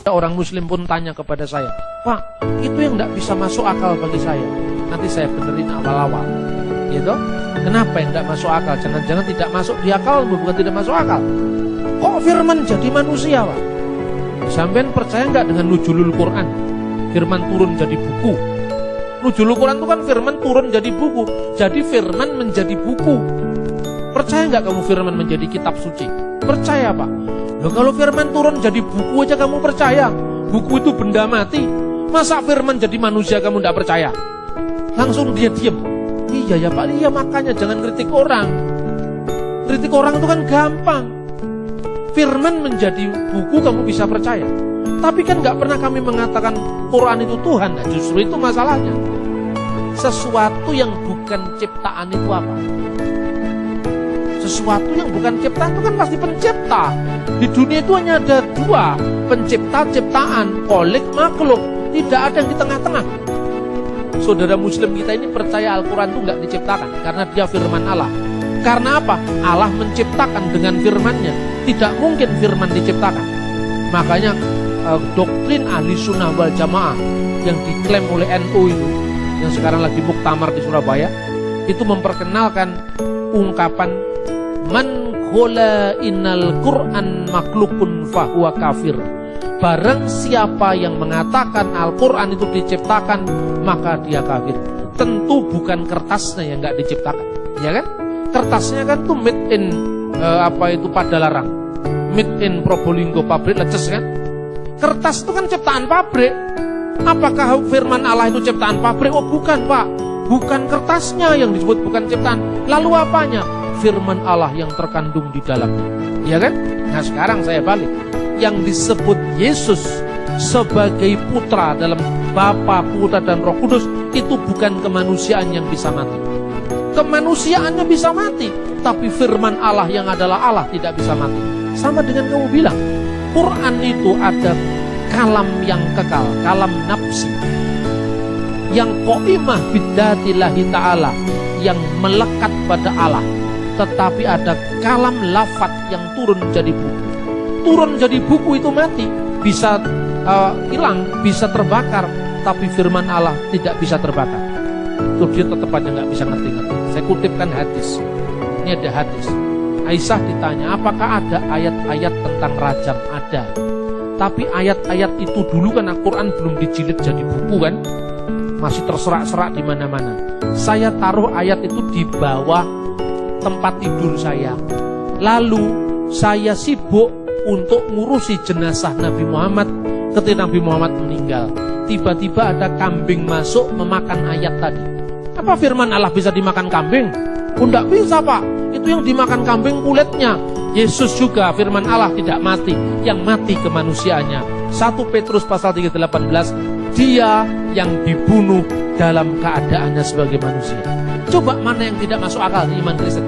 Orang muslim pun tanya kepada saya, Pak, itu yang tidak bisa masuk akal bagi saya. Nanti saya benerin awal-awal, gitu. Kenapa yang tidak masuk akal? Jangan-jangan tidak masuk di akal, bukan tidak masuk akal. Kok firman jadi manusia, Pak? Sampean percaya nggak dengan nuzulul Quran? Firman turun jadi buku. Nuzulul Quran itu kan firman turun jadi buku. Jadi firman menjadi buku. Percaya nggak kamu firman menjadi kitab suci? Percaya, Pak. Loh, kalau firman turun jadi buku aja kamu percaya. Buku itu benda mati. Masa firman jadi manusia kamu tidak percaya? Langsung dia diam. Iya ya Pak, iya makanya jangan kritik orang. Kritik orang itu kan gampang. Firman menjadi buku kamu bisa percaya. Tapi kan gak pernah kami mengatakan Quran itu Tuhan. Nah, justru itu masalahnya. Sesuatu yang bukan ciptaan itu apa? Sesuatu yang bukan ciptaan itu kan pasti pencipta. Di dunia itu hanya ada dua, pencipta, ciptaan, kholik, makhluk. Tidak ada yang di tengah-tengah. Saudara muslim kita ini percaya Al-Quran itu gak diciptakan karena dia firman Allah. Karena apa? Allah menciptakan dengan firman-Nya. Tidak mungkin firman diciptakan. Makanya doktrin ahli sunnah wal jamaah yang diklaim oleh NU itu, yang sekarang lagi muktamar di Surabaya, itu memperkenalkan ungkapan man qala innal Qur'an makhlukun fahuwa kafir. Barang siapa yang mengatakan Al-Quran itu diciptakan, maka dia kafir. Tentu bukan kertasnya yang nggak diciptakan, ya kan? Kertasnya kan tuh made in Padalarang, made in Probolinggo, pabrik leces kan? Kertas itu kan ciptaan pabrik. Apakah firman Allah itu ciptaan pabrik? Oh bukan, Pak. Bukan kertasnya yang disebut bukan ciptaan. Lalu apanya? Firman Allah yang terkandung di dalamnya, ya kan? Nah sekarang saya balik. Yang disebut Yesus sebagai putra dalam Bapa, Putra dan Roh Kudus itu bukan kemanusiaan yang bisa mati. Kemanusiaannya bisa mati, tapi firman Allah yang adalah Allah tidak bisa mati. Sama dengan kamu bilang, Quran itu ada kalam yang kekal, kalam nafsi, yang qaimah bidzatillahi ta'ala, yang melekat pada Allah. Tetapi ada kalam lafaz yang turun jadi buku. Turun jadi buku itu mati, bisa hilang, bisa terbakar, tapi firman Allah tidak bisa terbakar. Itu dia tetap aja nggak bisa ngerti-ngerti. Saya kutipkan hadis. Ini ada hadis. Aisyah ditanya, apakah ada ayat-ayat tentang rajam? Ada. Tapi ayat-ayat itu dulu kan Al-Quran belum dijilid jadi buku kan, masih terserak-serak di mana-mana. Saya taruh ayat itu di bawah tempat tidur saya. Lalu saya sibuk untuk ngurusi jenazah Nabi Muhammad ketika Nabi Muhammad meninggal. Tiba-tiba ada kambing masuk memakan ayat tadi. Apa firman Allah bisa dimakan kambing? Oh, tidak bisa, Pak. Itu yang dimakan kambing kulitnya. Yesus juga firman Allah tidak mati. Yang mati kemanusiaannya. 1 Petrus pasal 3:18, dia yang dibunuh dalam keadaannya sebagai manusia. Coba mana yang tidak masuk akal di iman Kristen?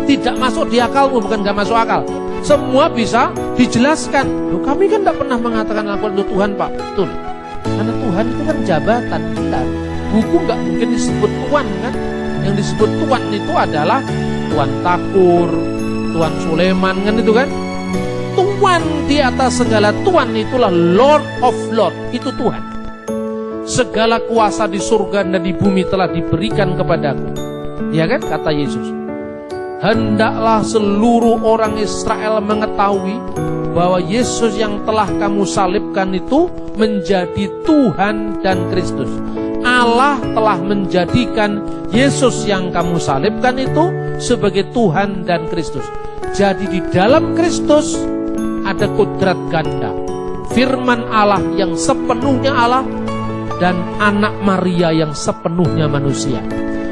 Tidak masuk di akalmu, bukan gak masuk akal. Semua bisa dijelaskan. Loh, kami kan tidak pernah mengatakan Al-Quran itu Tuhan, Pak. Betul. Karena Tuhan itu kan jabatan. Benar. Buku nggak mungkin disebut Tuhan kan? Yang disebut Tuhan itu adalah Tuan Takur, Tuan Sulaiman kan itu kan? Tuhan di atas segala Tuhan itulah Lord of Lord. Itu Tuhan. Segala kuasa di surga dan di bumi telah diberikan kepadaku. Ya kan? Kata Yesus. Hendaklah seluruh orang Israel mengetahui bahwa Yesus yang telah kamu salibkan itu menjadi Tuhan dan Kristus. Allah telah menjadikan Yesus yang kamu salibkan itu sebagai Tuhan dan Kristus. Jadi di dalam Kristus ada kodrat ganda. Firman Allah yang sepenuhnya Allah dan anak Maria yang sepenuhnya manusia.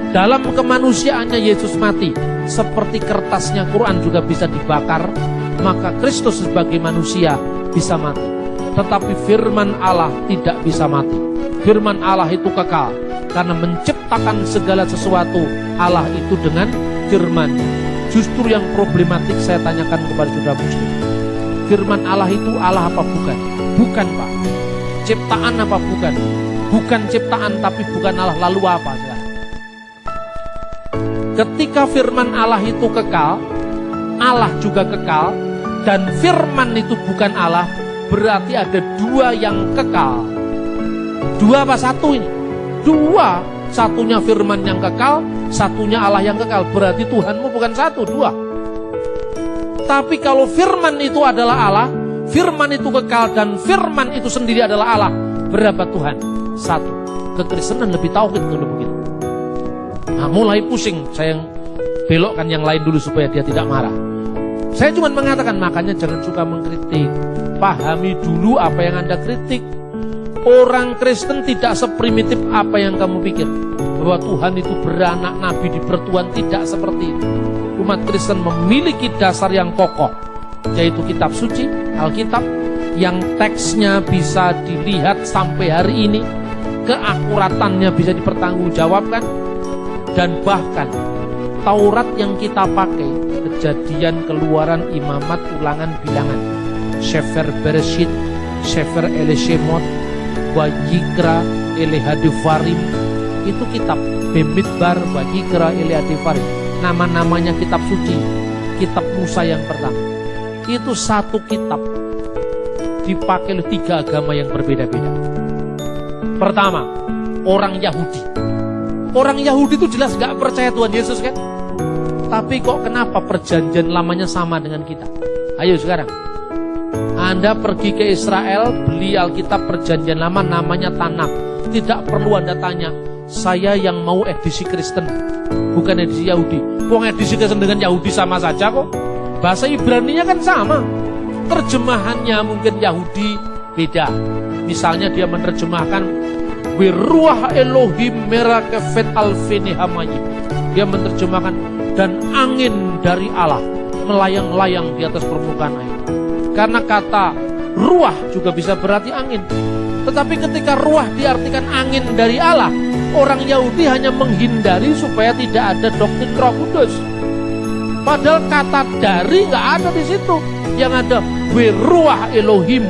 Dalam kemanusiaannya Yesus mati. Seperti kertasnya Quran juga bisa dibakar, maka Kristus sebagai manusia bisa mati. Tetapi firman Allah tidak bisa mati. Firman Allah itu kekal, karena menciptakan segala sesuatu Allah itu dengan firman. Justru yang problematik saya tanyakan kepada saudara muslim. Firman Allah itu Allah apa bukan? Bukan, Pak. Ciptaan apa bukan? Bukan ciptaan, tapi bukan Allah. Lalu apa sekarang? Ketika firman Allah itu kekal, Allah juga kekal, dan firman itu bukan Allah, berarti ada dua yang kekal. Dua apa satu ini? Dua. Satunya firman yang kekal, satunya Allah yang kekal. Berarti Tuhanmu bukan satu, dua. Tapi kalau firman itu adalah Allah, firman itu kekal, dan firman itu sendiri adalah Allah, berapa Tuhan? Satu. Kekristenan lebih tauhid dulu begitu. Nah, mulai pusing, saya belokkan yang lain dulu supaya dia tidak marah. Saya cuma mengatakan, makanya jangan suka mengkritik. Pahami dulu apa yang Anda kritik. Orang Kristen tidak seprimitif apa yang kamu pikir. Bahwa Tuhan itu beranak nabi di pertuan, tidak seperti itu. Umat Kristen memiliki dasar yang kokoh, yaitu kitab suci, Alkitab, yang teksnya bisa dilihat sampai hari ini, keakuratannya bisa dipertanggungjawabkan, dan bahkan Taurat yang kita pakai, Kejadian, Keluaran, Imamat, Ulangan, Bilangan, Sefer Bereshit, Sefer Elishemot, Wayikra, Elehadevarim, itu kitab Bemidbar, Wayikra, Elehadevarim. Nama-namanya kitab suci, kitab Musa yang pertama. Itu satu kitab dipakai oleh tiga agama yang berbeda-beda. Pertama, orang Yahudi. Orang Yahudi itu jelas gak percaya Tuhan Yesus kan? Tapi kok kenapa perjanjian lamanya sama dengan kita? Ayo sekarang, Anda pergi ke Israel, beli Alkitab perjanjian lama, namanya Tanakh. Tidak perlu Anda tanya, saya yang mau edisi Kristen, bukan edisi Yahudi. Wong edisi Kristen dengan Yahudi sama saja kok. Bahasa Ibraninya kan sama. Terjemahannya mungkin Yahudi beda. Misalnya dia menerjemahkan Wiruah Elohim merakefet alfini hamayim. Dia menerjemahkan dan angin dari Allah melayang-layang di atas permukaan air. Karena kata ruah juga bisa berarti angin. Tetapi ketika ruah diartikan angin dari Allah, orang Yahudi hanya menghindari supaya tidak ada doktrin Roh Kudus. Padahal kata dari nggak ada di situ. Yang ada Wiruah Elohim,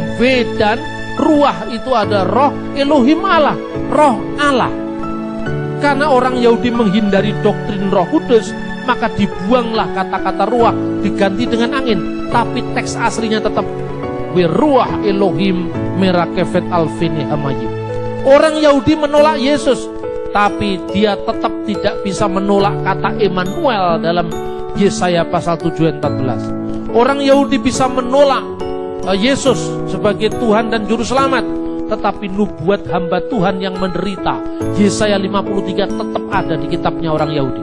dan ruah itu ada roh, Elohim Allah, roh Allah. Karena orang Yahudi menghindari doktrin Roh Kudus, maka dibuanglah kata-kata ruah, diganti dengan angin. Tapi teks aslinya tetap Wiruah Elohim merakefet alfini hamayim. Orang Yahudi menolak Yesus, tapi dia tetap tidak bisa menolak kata Emmanuel dalam Yesaya pasal 7 ayat 14. Orang Yahudi bisa menolak Yesus sebagai Tuhan dan Juru Selamat, tetapi nubuat hamba Tuhan yang menderita, Yesaya 53, tetap ada di kitabnya orang Yahudi.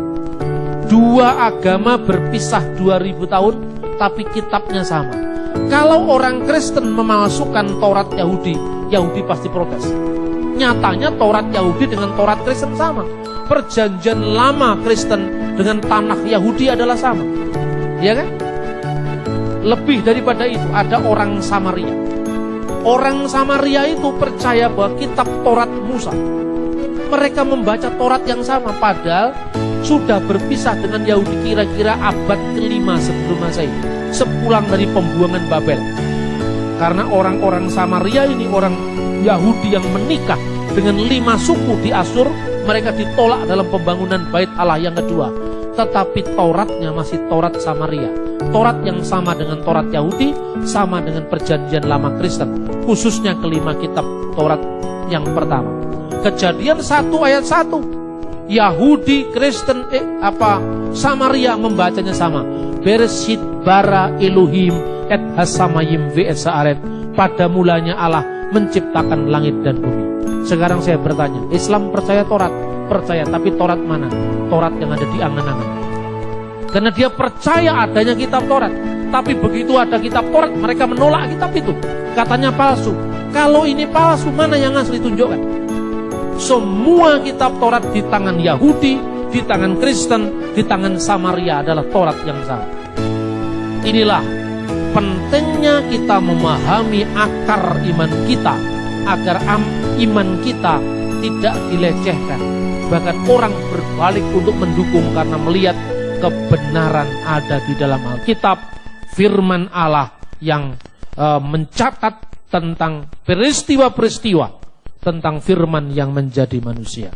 Dua agama berpisah 2000 tahun, tapi kitabnya sama. Kalau orang Kristen memalsukan Taurat Yahudi, Yahudi pasti protes. Nyatanya Taurat Yahudi dengan Taurat Kristen sama. Perjanjian lama Kristen dengan Tanakh Yahudi adalah sama. Ya kan? Lebih daripada itu, ada orang Samaria. Orang Samaria itu percaya bahwa kitab Taurat Musa. Mereka membaca Taurat yang sama, padahal sudah berpisah dengan Yahudi kira-kira abad ke-5 sebelum Masehi, sepulang dari pembuangan Babel. Karena orang-orang Samaria ini orang Yahudi yang menikah dengan 5 suku di Asyur, mereka ditolak dalam pembangunan Bait Allah yang kedua. Tetapi Tauratnya masih Taurat Samaria. Taurat yang sama dengan Taurat Yahudi, sama dengan perjanjian lama Kristen, khususnya kelima kitab Taurat yang pertama. Kejadian 1 ayat 1, Yahudi, Kristen, Samaria membacanya sama. Bereshit bara Elohim et hasamayim ve et saaret. Pada mulanya Allah menciptakan langit dan bumi. Sekarang saya bertanya, Islam percaya Taurat? Percaya, tapi Taurat mana? Taurat yang ada di angan-angan. Karena dia percaya adanya kitab Taurat, tapi begitu ada kitab Taurat, mereka menolak kitab itu. Katanya palsu. Kalau ini palsu, mana yang asli, tunjukkan. Semua kitab Taurat di tangan Yahudi, di tangan Kristen, di tangan Samaria adalah Taurat yang sama. Inilah pentingnya kita memahami akar iman kita, agar iman kita tidak dilecehkan. Bahkan orang berbalik untuk mendukung karena melihat kebenaran ada di dalam Alkitab, firman Allah yang mencatat tentang peristiwa-peristiwa, tentang firman yang menjadi manusia.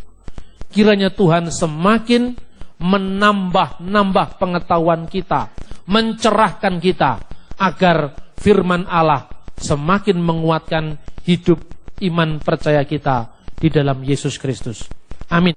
Kiranya Tuhan semakin menambah pengetahuan kita, mencerahkan kita, agar firman Allah semakin menguatkan hidup iman percaya kita di dalam Yesus Kristus. Amin.